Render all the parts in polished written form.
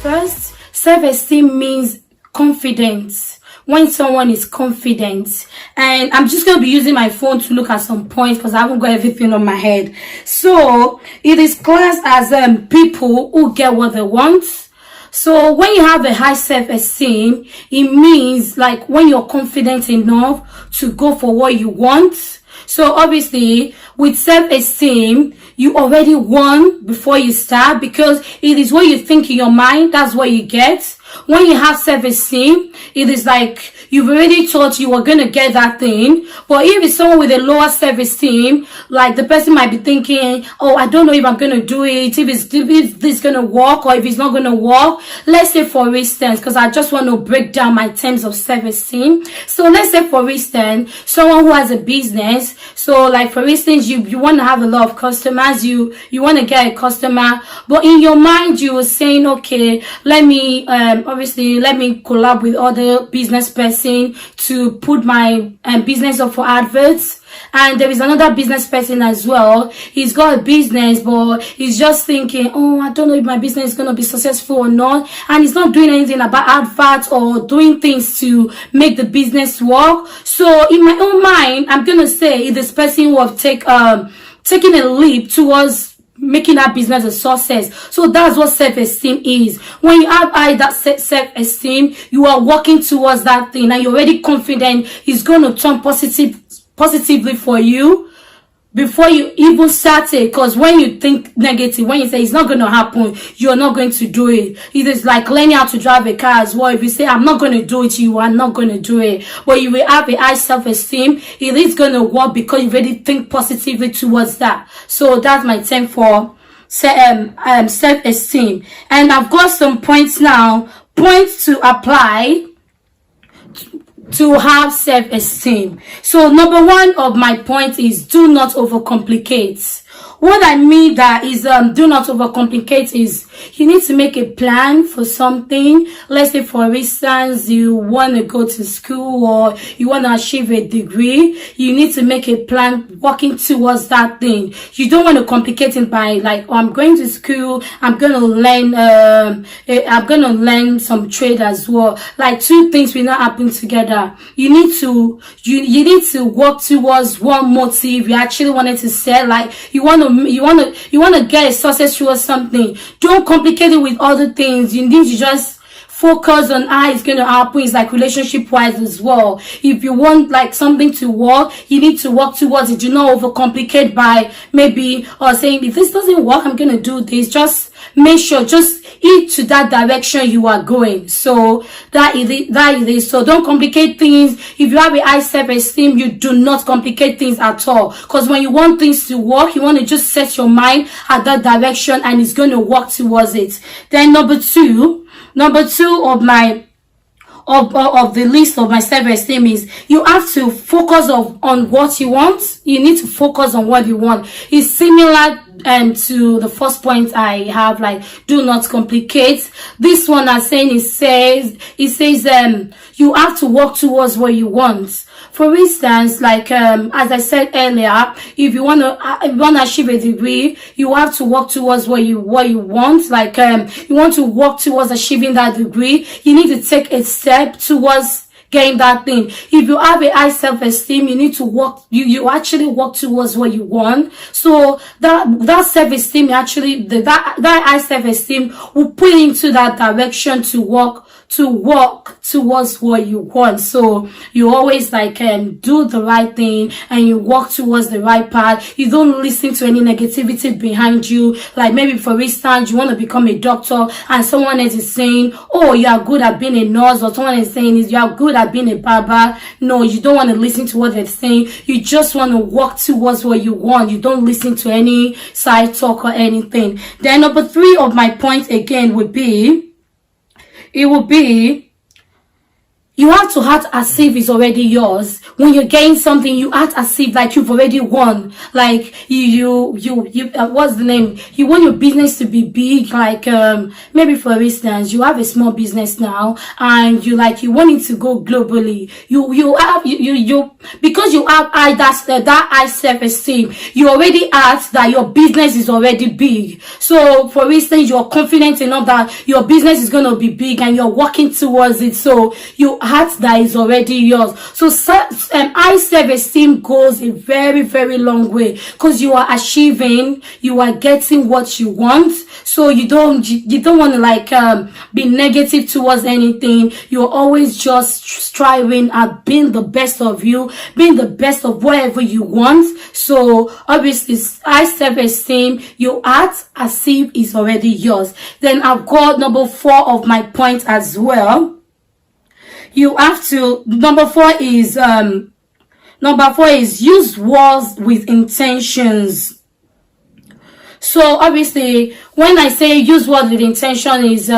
First, self-esteem means confidence. When someone is confident, and I'm just going to be using my phone to look at some points because I haven't got everything on my head. So it is classed as people who get what they want. So when you have a high self-esteem, it means like when you're confident enough to go for what you want. So obviously with self-esteem, you already won before you start, because it is what you think in your mind, that's what you get. When you have self-esteem, it is like you've already thought you were going to get that thing. But if it's someone with a lower self-esteem, like the person might be thinking, oh, I don't know if I'm going to do it, if this is going to work or if it's not going to work. Let's say for instance, because I just want to break down my terms of self-esteem. So let's say for instance, someone who has a business. So like for instance, you want to have a lot of customers, you want to get a customer, but in your mind you were saying, okay, let me collab with other business person to put my business up for adverts. And there is another business person as well. He's got a business, but he's just thinking, oh, I don't know if my business is going to be successful or not. And he's not doing anything about adverts or doing things to make the business work. So in my own mind, I'm going to say if this person will take taking a leap towards making that business a success. So that's what self-esteem is. When you have high that self-esteem, you are working towards that thing and you're already confident it's going to turn positively for you before you even start it. Because when you think negative, when you say it's not going to happen, you're not going to do it. It is like learning how to drive a car as well. If you say I'm not going to do it, you are not going to do it. But you will have a high self-esteem, it is going to work because you already think positively towards that. So that's my term for self-esteem. And I've got some points now, points to apply to have self-esteem. So number one of my point is do not overcomplicate. What I mean that is do not overcomplicate is you need to make a plan for something. Let's say for instance you want to go to school or you want to achieve a degree. You need to make a plan working towards that thing. You don't want to complicate it by like, oh, I'm going to school, I'm going to learn some trade as well. Like two things will not happen together. You need to work towards one motive you actually wanted to set. Like you want to get a success towards something. Don't complicate it with other things. You need to just focus on how it's going to happen. It's like relationship wise as well. If you want like something to work, you need to work towards it. Do not overcomplicate by maybe or saying if this doesn't work, I'm going to do this. Just make sure, just eat to that direction you are going. So that is it. So don't complicate things. If you have a high self-esteem, you do not complicate things at all. Because when you want things to work, you want to just set your mind at that direction and it's going to work towards it. Then number two of my of the list of my self-esteem is you have to focus on what you want. You need to focus on what you want. It's similar to the first point I have, like do not complicate. This one I'm saying it says you have to work towards what you want. For instance, like as I said earlier, if you want to achieve a degree, you have to work towards what you want. Like you want to work towards achieving that degree, you need to take a step towards getting that thing. If you have a high self-esteem, you need to work, you actually work towards what you want. So that self-esteem actually, that high self-esteem will put into that direction to work towards what you want. So you always like do the right thing and you walk towards the right path. You don't listen to any negativity behind you. Like maybe for instance you want to become a doctor and someone else is saying, oh, you are good at being a nurse, or someone is saying you are good at being a barber. No, you don't want to listen to what they're saying. You just want to walk towards what you want. You don't listen to any side talk or anything. Then number three of my point again would be, you have to act as if it's already yours. When you're getting something, you act as if like you've already won. Like you what's the name? You want your business to be big. Like maybe for instance, you have a small business now, and you want it to go globally. You because you have that high self-esteem. You already act that your business is already big. So for instance, you're confident enough that your business is gonna be big, and you're working towards it. So you heart that is already yours. So high self-esteem goes a very, very long way, because you are achieving, you are getting what you want. So you don't want to be negative towards anything. You're always just striving at being the best of you, being the best of whatever you want. So obviously high self-esteem, you act as if it's already yours. Then I've got number 4 of my point as well. You have to, number four is use words with intentions. So obviously, when I say use words with intention, is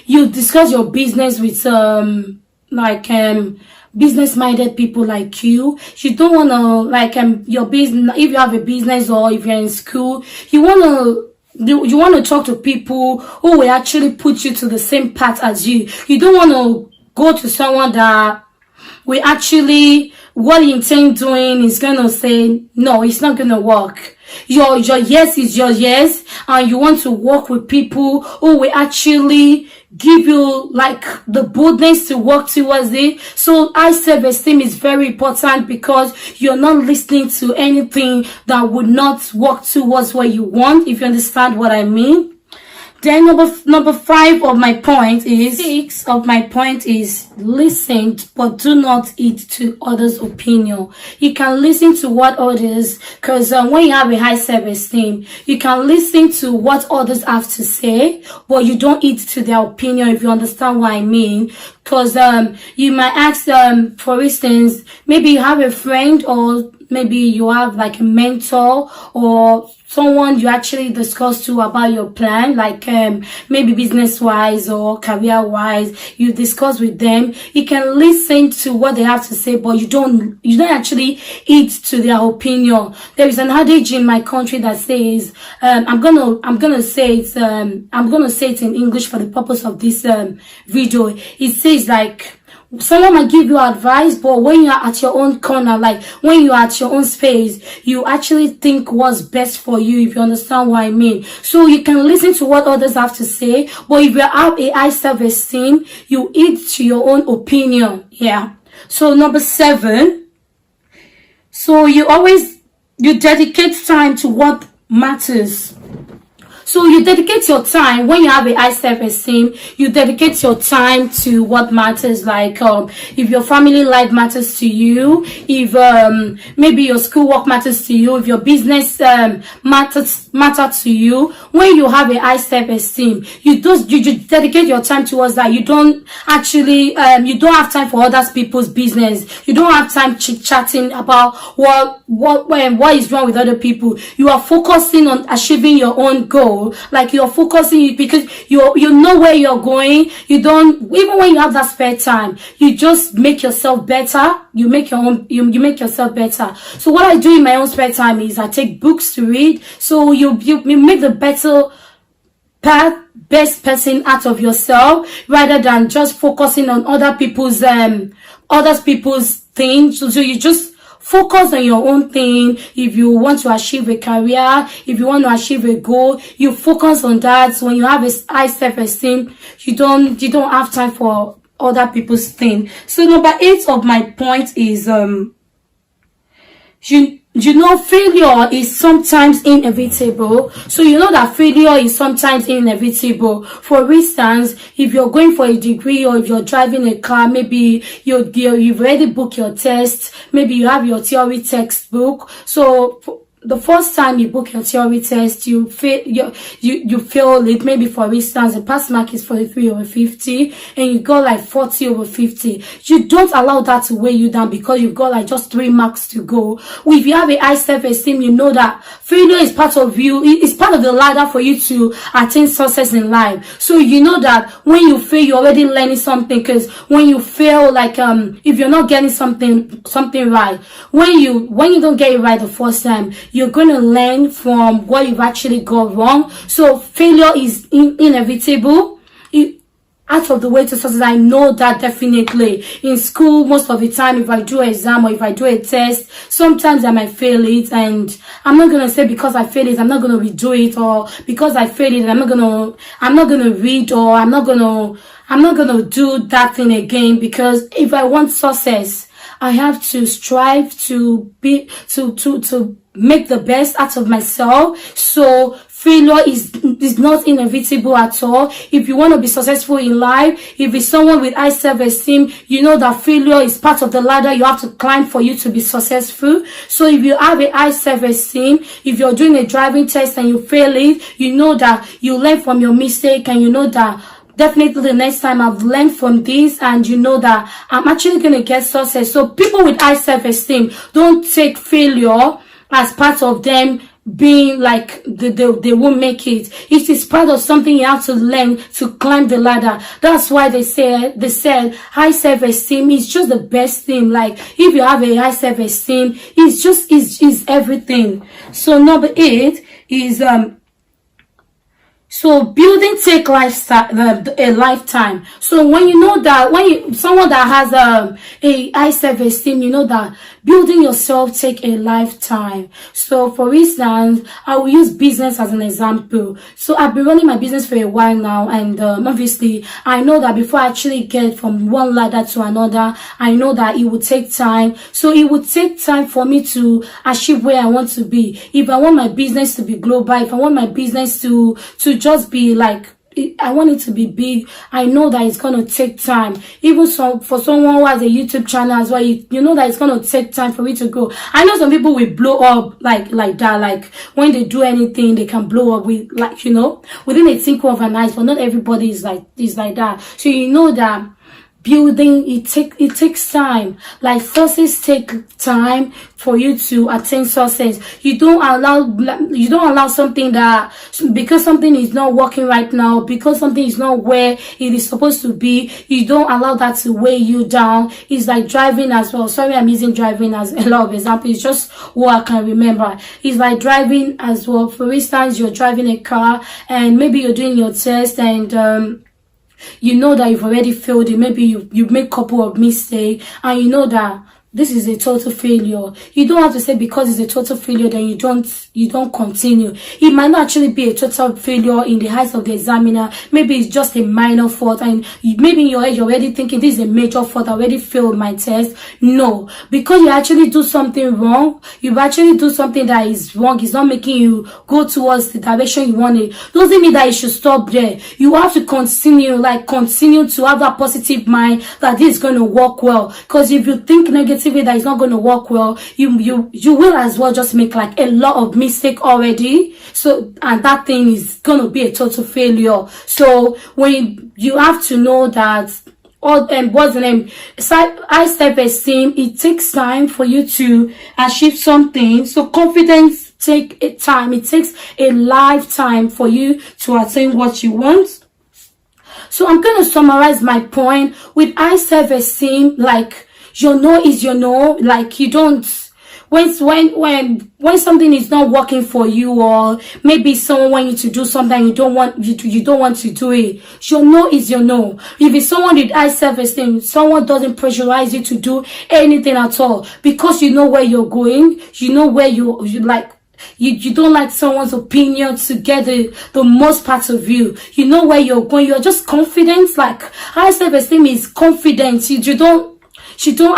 you discuss your business with business-minded people like you. You don't want to your business. If you have a business or if you're in school, you want to talk to people who will actually put you to the same path as you. You don't want to go to someone that we actually, what you intend doing is gonna say no, it's not gonna work. Your yes is your yes, and you want to work with people who will actually give you the boldness to work towards it. So high self-esteem is very important, because you're not listening to anything that would not work towards what you want, if you understand what I mean. Then number 5 of my point is, 6 of my point is listen, but do not eat to others' opinion. You can listen to what others, because when you have a high self-esteem, you can listen to what others have to say, but you don't eat to their opinion, if you understand what I mean. Because you might ask, for instance, maybe you have a friend, or maybe you have a mentor or someone you actually discuss to about your plan, maybe business-wise or career-wise. You discuss with them. You can listen to what they have to say, but you don't actually eat to their opinion. There is an adage in my country that says, I'm gonna say it in English for the purpose of this video. It says someone might give you advice, but when you're at your own corner, when you're at your own space, you actually think what's best for you, if you understand what I mean. So you can listen to what others have to say, but if you have a high self-esteem, you eat to your own opinion. Yeah. So number 7, so you dedicate time to what matters. So you dedicate your time, when you have a high self-esteem, you dedicate your time to what matters. If your family life matters to you, if maybe your schoolwork matters to you, if your business matter to you, when you have a high self-esteem, you dedicate your time towards that. You don't actually you don't have time for other people's business. You don't have time chit-chatting about what is wrong with other people. You are focusing on achieving your own goal. You're focusing, because you know where you're going. You don't, even when you have that spare time, you just make yourself better. You make yourself better. So what I do in my own spare time is I take books to read. So you make the best person out of yourself, rather than just focusing on other people's things. So you just focus on your own thing. If you want to achieve a career, if you want to achieve a goal, you focus on that. So when you have a high self-esteem, you don't have time for other people's thing. So number 8 of my point is failure is sometimes inevitable. So you know that failure is sometimes inevitable. For instance, if you're going for a degree, or if you're driving a car, maybe you've already booked your test, maybe you have your theory textbook. So the first time you book your theory test, you fail, you fail it. Maybe for instance, the pass mark is 43/50, and you got like 40/50. You don't allow that to weigh you down because you've got like just 3 marks to go. If you have a high self-esteem, you know that failure is part of you. It's part of the ladder for you to attain success in life. So you know that when you fail, you're already learning something. Because when you fail, like if you're not getting something right, when you don't get it right the first time, you're going to learn from what you've actually got wrong. So failure is inevitable. Out of the way to success, I know that definitely. In school, most of the time, if I do an exam or if I do a test, sometimes I might fail it, and I'm not gonna say because I fail it, I'm not gonna redo it, or because I fail it, I'm not gonna read, or I'm not gonna do that thing again. Because if I want success, I have to strive to make the best out of myself. So failure is not inevitable at all. If you want to be successful in life, if it's someone with high self-esteem, you know that failure is part of the ladder you have to climb for you to be successful. So if you have a high self-esteem, if you're doing a driving test and you fail it, you know that you learn from your mistake, and you know that definitely the next time I've learned from this, and you know that I'm actually going to get success. So people with high self-esteem don't take failure as part of them being like they won't make it. It is part of something you have to learn to climb the ladder. That's why they said high self-esteem is just the best thing. Like if you have a high self-esteem, it's just is everything. So number 8 is so building take a lifetime. So when you know that someone that has a high self-esteem, you know that building yourself take a lifetime. So for instance, I will use business as an example. So I've been running my business for a while now, and obviously I know that before I actually get from one ladder to another, I know that it would take time. So it would take time for me to achieve where I want to be. If I want my business to be global, if I want my business to just be like, I want it to be big, I know that it's going to take time. Even for someone who has a YouTube channel as well, you know that it's going to take time for it to grow. I know some people will blow up like that. Like when they do anything, they can blow up with, like, you know, within a twinkle of an eye. But not everybody is like that. So you know that building, it takes time. Like success take time for you to attain success. You don't allow something that, because something is not working right now, because something is not where it is supposed to be, you don't allow that to weigh you down. It's like driving as well. Sorry, I'm using driving as a lot of examples. It's just what I can remember. It's like driving as well. For instance, you're driving a car and maybe you're doing your test, and you know that you've already failed it. Maybe you make a couple of mistakes, and you know that this is a total failure. You don't have to say because it's a total failure then you don't continue. It might not actually be a total failure in the eyes of the examiner. Maybe it's just a minor fault, and maybe in your head you're already thinking this is a major fault. I already failed my test. No, because you actually do something wrong. You actually do something that is wrong. It's not making you go towards the direction you want it. Doesn't mean that you should stop there. You have to continue to have that positive mind that this is going to work well. Because if you think negatively that it's not going to work well, you will as well just make like a lot of mistake already. So, and that thing is going to be a total failure. So when you have to know that what's the name? High self-esteem, it takes time for you to achieve something. So confidence takes time. It takes a lifetime for you to attain what you want. So I'm going to summarize my point. With high self-esteem, like, your no is your no. Like, you don't, when something is not working for you, or maybe someone wants you to do something you don't want to do it, your no is your no. If it's someone with high self-esteem, someone doesn't pressurize you to do anything at all, because you know where you're going, you know where you like. You don't like someone's opinion to get the most part of you. You know where you're going. You're just confident. Like, high self-esteem is confidence. You don't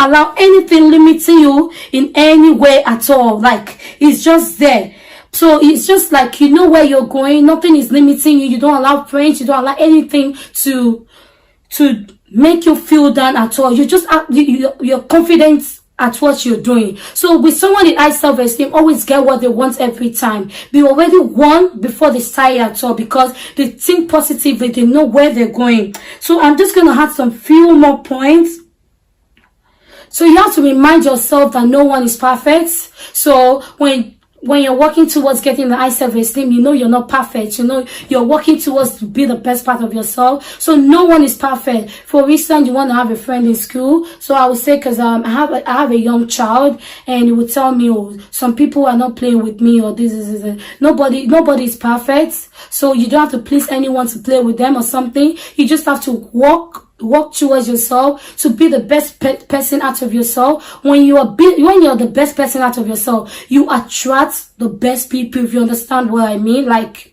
allow anything limiting you in any way at all. Like, it's just there. So it's just like, you know where you're going. Nothing is limiting you. You don't allow friends. You don't allow anything to make you feel down at all. You just you're confident at what you're doing. So with someone with high self-esteem, always get what they want every time. They already won before they start at all, because they think positively, they know where they're going. So I'm just going to add some few more points. So you have to remind yourself that no one is perfect. So when you're working towards getting the high self-esteem, you know you're not perfect. You know you're working towards to be the best part of yourself. So no one is perfect. For instance, you want to have a friend in school. So I would say, because I have a young child, and he would tell me, oh, some people are not playing with me, or this is nobody is perfect. So you don't have to please anyone to play with them or something. You just have to walk towards yourself to be the best person out of yourself. When you're the best person out of yourself, you attract the best people, if you understand what I mean. Like,